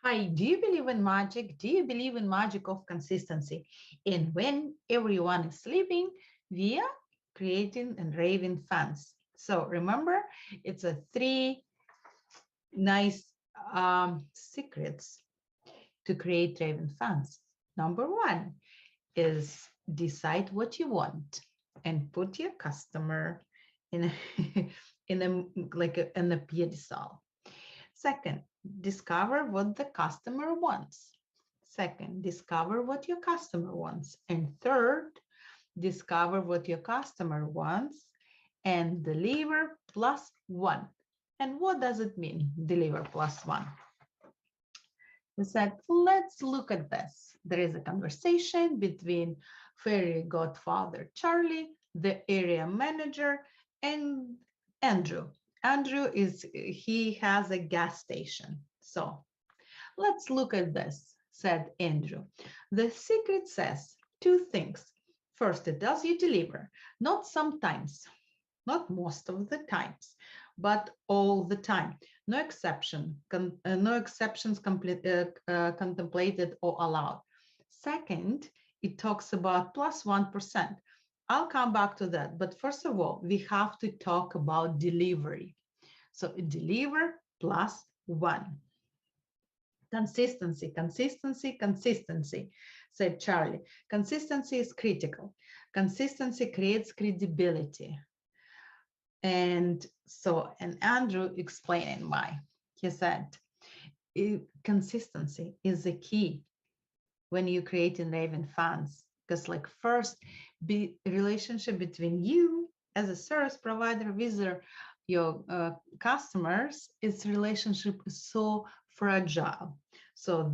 Hi, do you believe in magic? Do you believe in magic of consistency? And when everyone is sleeping, we are creating and raving fans. So remember, it's a three nice secrets to create raving fans. Number one is decide what you want and put your customer in a, in a in a pedestal. Second, discover what the customer wants. Second, discover what your customer wants. And third, discover what your customer wants and deliver plus one. And what does it mean, deliver plus one? He said, let's look at this. There is a conversation between fairy godfather Charlie, the area manager, and Andrew. Andrew he has a gas station. So let's look at this, said Andrew. The secret says two things. First, it does you deliver, not sometimes, not most of the times, but all the time. No no exceptions contemplated or allowed. Second, it talks about plus 1%. I'll come back to that. But first of all, we have to talk about delivery. So deliver plus one. Consistency, consistency, consistency, said Charlie. Consistency is critical. Consistency creates credibility. And Andrew explaining why. He said, consistency is the key when you create and raving fans. Because like first, be relationship between you as a service provider with your customers, its relationship is so fragile. So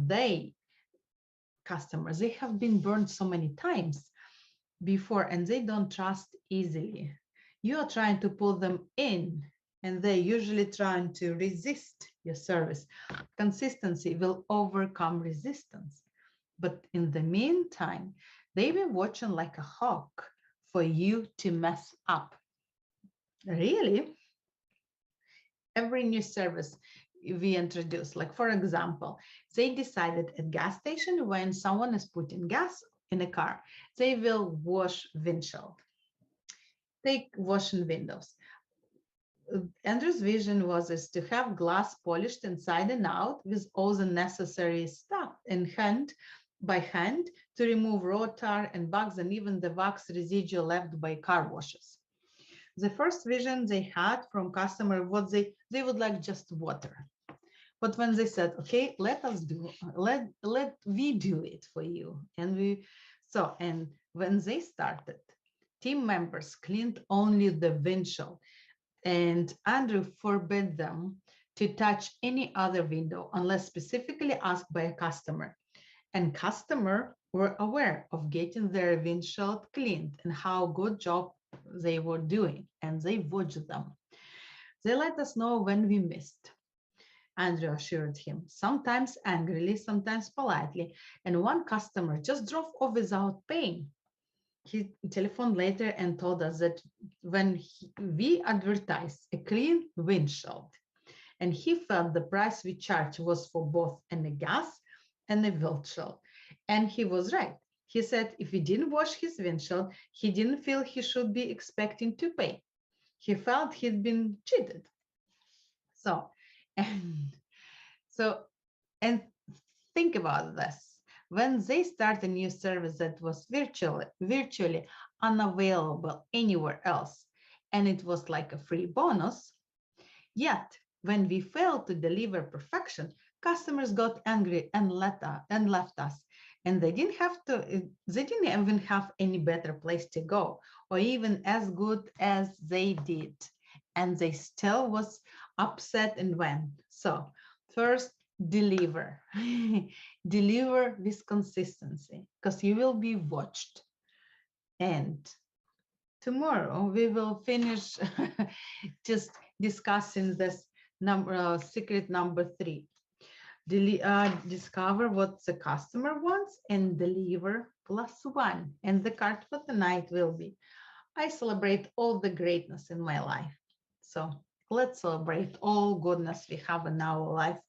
customers, they have been burned so many times before and they don't trust easily. You are trying to pull them in and they're usually trying to resist your service. Consistency will overcome resistance. But in the meantime, they will watching like a hawk for you to mess up. Really? Every new service we introduce, like for example, they decided at gas station when someone is putting gas in a car, they will wash windshield. Take washing windows. Andrew's vision was is to have glass polished inside and out with all the necessary stuff in hand by hand to remove raw tar and bugs and even the wax residue left by car washes. The first vision they had from customer was they would like just water. But when they said, okay, let we do it for you. And when they started, team members cleaned only the windshield and Andrew forbade them to touch any other window unless specifically asked by a customer. And customer were aware of getting their windshield cleaned and how good job they were doing, and they watched them. They let us know when we missed. Andrew assured him, sometimes angrily, sometimes politely, and one customer just drove off without paying. He telephoned later and told us that we advertised a clean windshield, and he felt the price we charged was for both a gas and a windshield. And he was right. He said if he didn't wash his windshield, he didn't feel he should be expecting to pay. He felt he'd been cheated. So, and so, and think about this. When they start a new service that was virtually unavailable anywhere else, and it was like a free bonus, yet when we failed to deliver perfection, customers got angry and left us. And they didn't even have any better place to go, or even as good as they did. And they still was upset and went. So first, deliver. Deliver with consistency because you will be watched. And tomorrow we will finish just discussing this secret number 3. Discover what the customer wants and deliver plus 1. And the card for tonight will be, I celebrate all the greatness in my life. So let's celebrate all goodness we have in our life